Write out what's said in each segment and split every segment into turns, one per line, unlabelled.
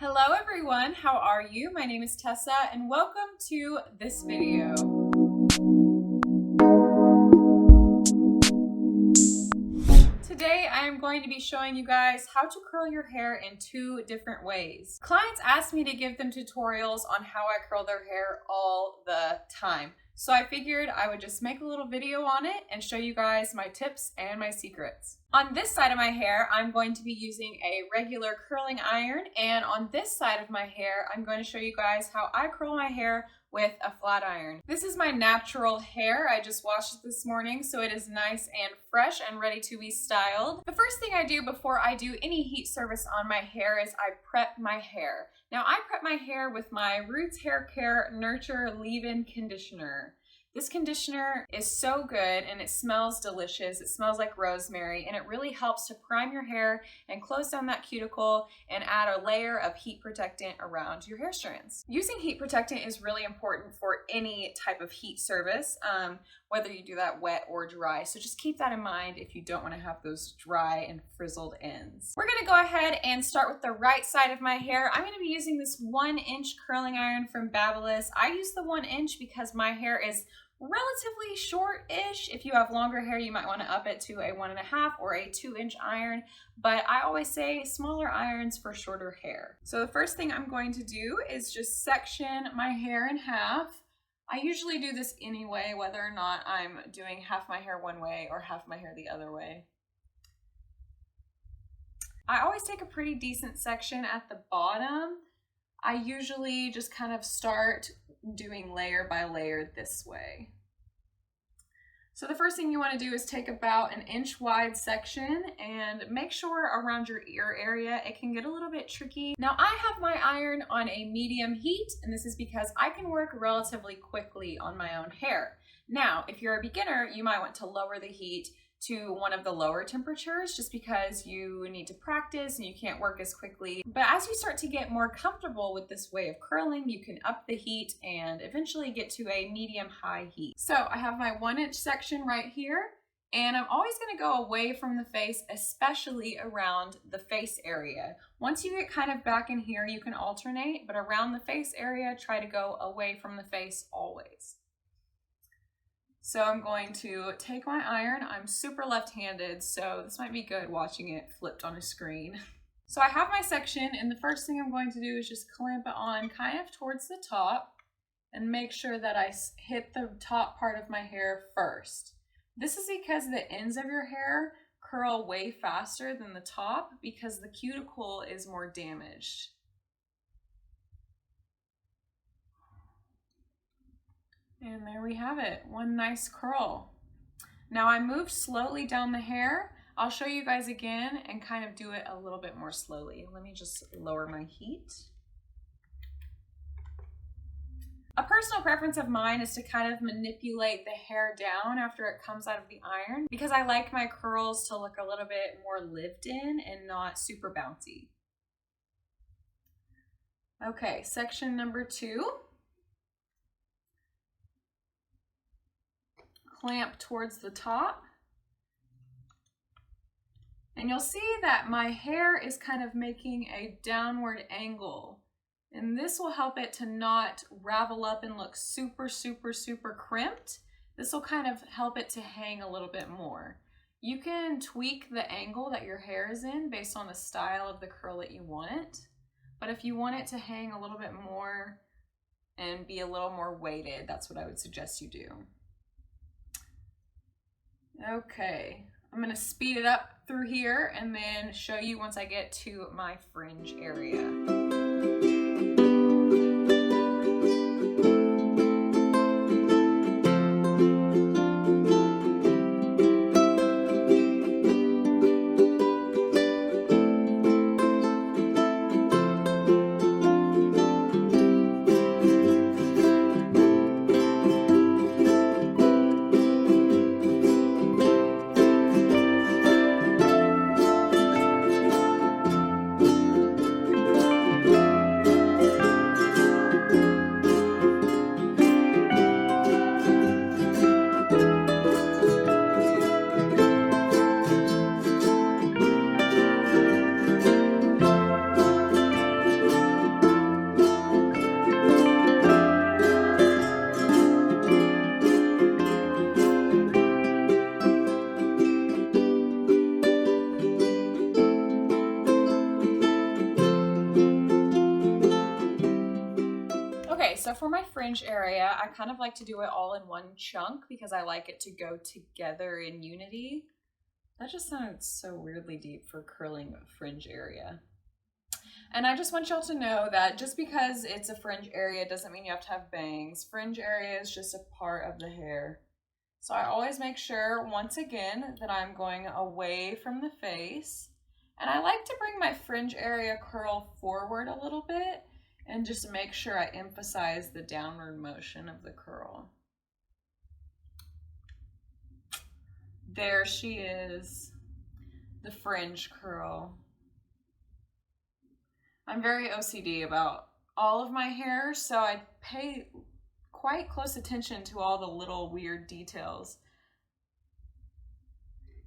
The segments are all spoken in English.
Hello everyone, how are you? My name is Tessa and welcome to this video. Today I am going to be showing you guys how to curl your hair in 2 different ways. Clients ask me to give them tutorials on how I curl their hair all the time. So I figured I would just make a little video on it and show you guys my tips and my secrets. On this side of my hair, I'm going to be using a regular curling iron, and on this side of my hair, I'm going to show you guys how I curl my hair with a flat iron. This is my natural hair. I just washed it this morning, so it is nice and fresh and ready to be styled. The first thing I do before I do any heat service on my hair is I prep my hair. Now I prep my hair with my Roots Hair Care Nurture Leave-In Conditioner. This conditioner is so good and it smells delicious. It smells like rosemary and it really helps to prime your hair and close down that cuticle and add a layer of heat protectant around your hair strands. Using heat protectant is really important for any type of heat service, whether you do that wet or dry. So just keep that in mind if you don't want to have those dry and frizzled ends. We're going to go ahead and start with the right side of my hair. I'm going to be using this 1-inch curling iron from Babyliss. I use the 1-inch because my hair is relatively short-ish. If you have longer hair, you might want to up it to a 1.5 or a 2-inch iron, but I always say smaller irons for shorter hair. So the first thing I'm going to do is just section my hair in half. I usually do this anyway, whether or not I'm doing half my hair one way or half my hair the other way. I always take a pretty decent section at the bottom. I usually just kind of start doing layer by layer this way. So the first thing you want to do is take about an inch wide section and make sure around your ear area. It can get a little bit tricky. Now I have my iron on a medium heat, and this is because I can work relatively quickly on my own hair. Now, if you're a beginner, you might want to lower the heat to one of the lower temperatures just because you need to practice and you can't work as quickly. But as you start to get more comfortable with this way of curling, you can up the heat and eventually get to a medium-high heat. So I have my 1-inch section right here, and I'm always going to go away from the face, especially around the face area. Once you get kind of back in here, you can alternate, but around the face area, try to go away from the face always. So I'm going to take my iron. I'm super left-handed, so this might be good watching it flipped on a screen. So I have my section, and the first thing I'm going to do is just clamp it on kind of towards the top and make sure that I hit the top part of my hair first. This is because the ends of your hair curl way faster than the top because the cuticle is more damaged. And there we have it, one nice curl. Now I moved slowly down the hair. I'll show you guys again and kind of do it a little bit more slowly. Let me just lower my heat. A personal preference of mine is to kind of manipulate the hair down after it comes out of the iron because I like my curls to look a little bit more lived in and not super bouncy. Okay, section number 2. Clamp towards the top, and you'll see that my hair is kind of making a downward angle, and this will help it to not ravel up and look super crimped. This will kind of help it to hang a little bit more. You can tweak the angle that your hair is in based on the style of the curl that you want, but if you want it to hang a little bit more and be a little more weighted, that's what I would suggest you do. Okay, I'm going to speed it up through here and then show you once I get to my fringe area. so for my fringe area, I kind of like to do it all in one chunk because I like it to go together in unity. That just sounded so weirdly deep for curling a fringe area. And I just want y'all to know that just because it's a fringe area doesn't mean you have to have bangs. Fringe area is just a part of the hair. So I always make sure, once again, that I'm going away from the face. And I like to bring my fringe area curl forward a little bit and just make sure I emphasize the downward motion of the curl. There she is, the fringe curl. I'm very OCD about all of my hair, so I pay quite close attention to all the little weird details.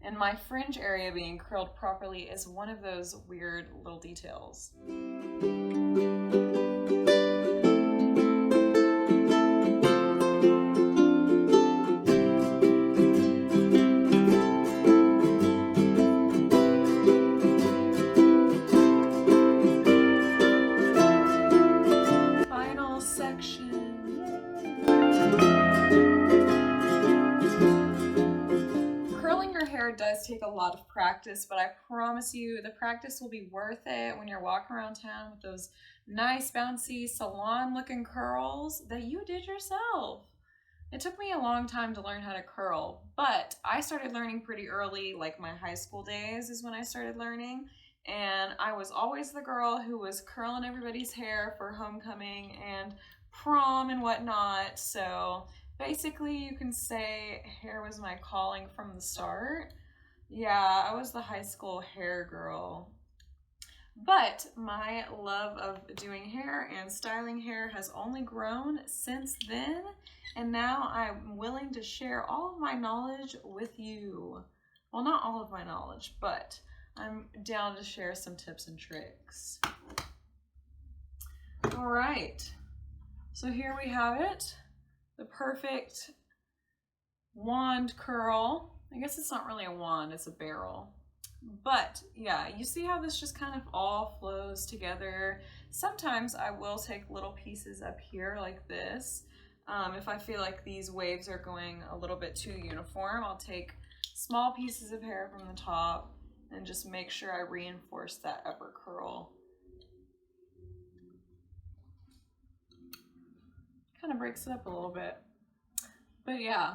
And my fringe area being curled properly is one of those weird little details. Does take a lot of practice, but I promise you the practice will be worth it when you're walking around town with those nice bouncy salon looking curls that you did yourself. It took me a long time to learn how to curl, but I started learning pretty early, like my high school days is when I started learning, and I was always the girl who was curling everybody's hair for homecoming and prom and whatnot. So basically you can say hair was my calling from the start. Yeah, I was the high school hair girl. But my love of doing hair and styling hair has only grown since then, and now I'm willing to share all of my knowledge with you. Well, not all of my knowledge, but I'm down to share some tips and tricks. All right, so here we have it, the perfect wand curl. I guess it's not really a wand, it's a barrel. But yeah, you see how this just kind of all flows together. Sometimes I will take little pieces up here like this. If I feel like these waves are going a little bit too uniform, I'll take small pieces of hair from the top and just make sure I reinforce that upper curl. Kind of breaks it up a little bit. But yeah.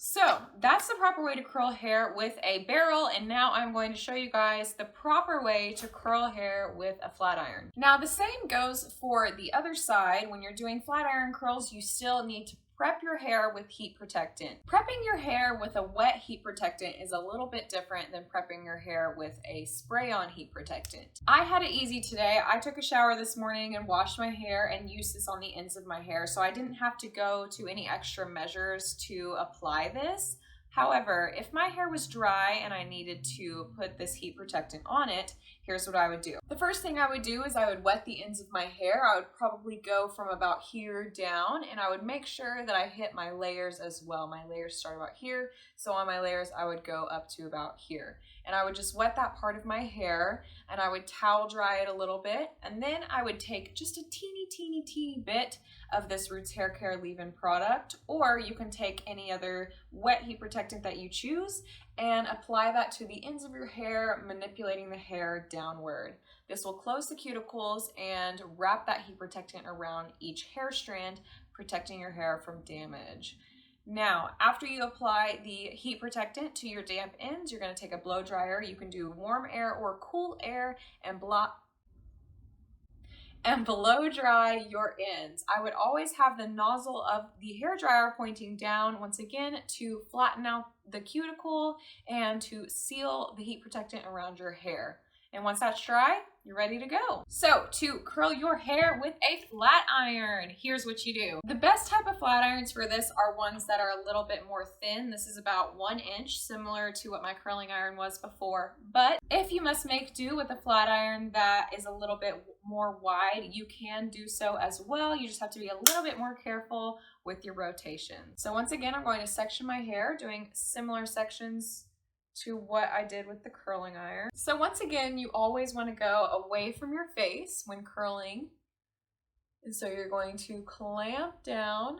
So that's the proper way to curl hair with a barrel, and now I'm going to show you guys the proper way to curl hair with a flat iron. Now the same goes for the other side. When you're doing flat iron curls, you still need to prep your hair with heat protectant. Prepping your hair with a wet heat protectant is a little bit different than prepping your hair with a spray-on heat protectant. I had it easy today. I took a shower this morning and washed my hair and used this on the ends of my hair, so I didn't have to go to any extra measures to apply this. However, if my hair was dry and I needed to put this heat protectant on it, here's what I would do. The first thing I would do is I would wet the ends of my hair. I would probably go from about here down, and I would make sure that I hit my layers as well. My layers start about here, so on my layers I would go up to about here. And I would just wet that part of my hair, and I would towel dry it a little bit, and then I would take just a teeny bit of this Roots Hair Care leave-in product, or you can take any other wet heat protectant that you choose and apply that to the ends of your hair, manipulating the hair downward. This will close the cuticles and wrap that heat protectant around each hair strand, protecting your hair from damage. Now, after you apply the heat protectant to your damp ends, you're going to take a blow dryer. You can do warm air or cool air and blow dry your ends. I would always have the nozzle of the hair dryer pointing down, once again, to flatten out the cuticle and to seal the heat protectant around your hair. And once that's dry, you're ready to go. So to curl your hair with a flat iron, here's what you do. The best type of flat irons for this are ones that are a little bit more thin. This is about 1 inch, similar to what my curling iron was before. But if you must make do with a flat iron that is a little bit more wide, you can do so as well. You just have to be a little bit more careful with your rotation. So once again, I'm going to section my hair, doing similar sections to what I did with the curling iron. So once again, you always want to go away from your face when curling. And so you're going to clamp down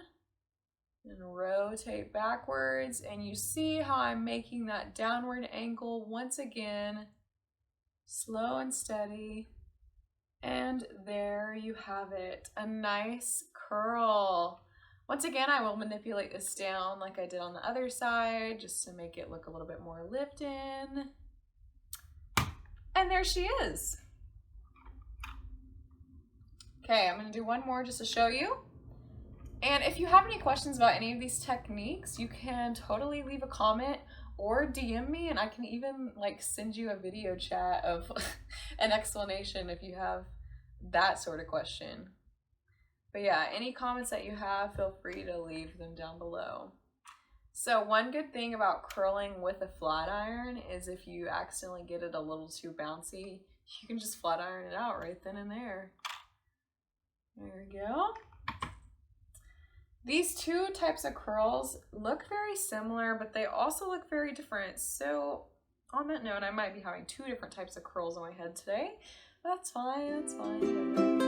and rotate backwards, and you see how I'm making that downward angle once again, slow and steady. And there you have it, a nice curl. Once again, I will manipulate this down like I did on the other side, just to make it look a little bit more lived in. And there she is. Okay, I'm gonna do one more just to show you. And if you have any questions about any of these techniques, you can totally leave a comment or DM me, and I can even like send you a video chat of an explanation if you have that sort of question. But yeah, any comments that you have, feel free to leave them down below. So one good thing about curling with a flat iron is if you accidentally get it a little too bouncy, you can just flat iron it out right then and there. There we go. These two types of curls look very similar, but they also look very different. So on that note, I might be having two different types of curls on my head today. That's fine, that's fine.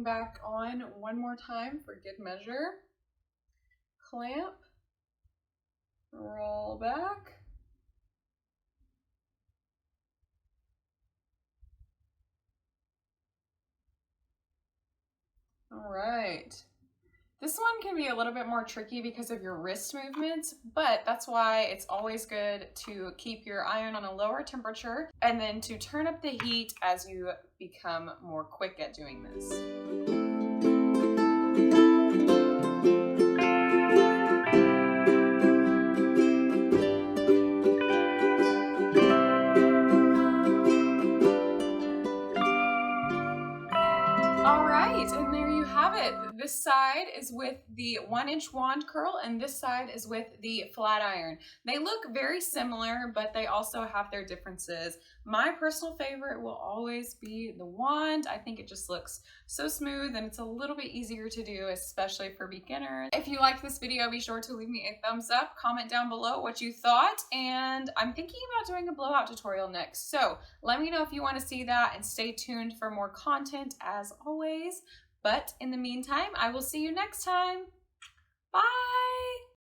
Back on one more time for good measure. Clamp, roll back. All right. This one can be a little bit more tricky because of your wrist movements, but that's why it's always good to keep your iron on a lower temperature and then to turn up the heat as you become more quick at doing this. And there you have it. This side is with the 1-inch wand curl and this side is with the flat iron. They look very similar, but they also have their differences. My personal favorite will always be the wand. I think it just looks so smooth and it's a little bit easier to do, especially for beginners. If you liked this video, be sure to leave me a thumbs up, comment down below what you thought, and I'm thinking about doing a blowout tutorial next. So let me know if you want to see that and stay tuned for more content as always. But in the meantime, I will see you next time. Bye!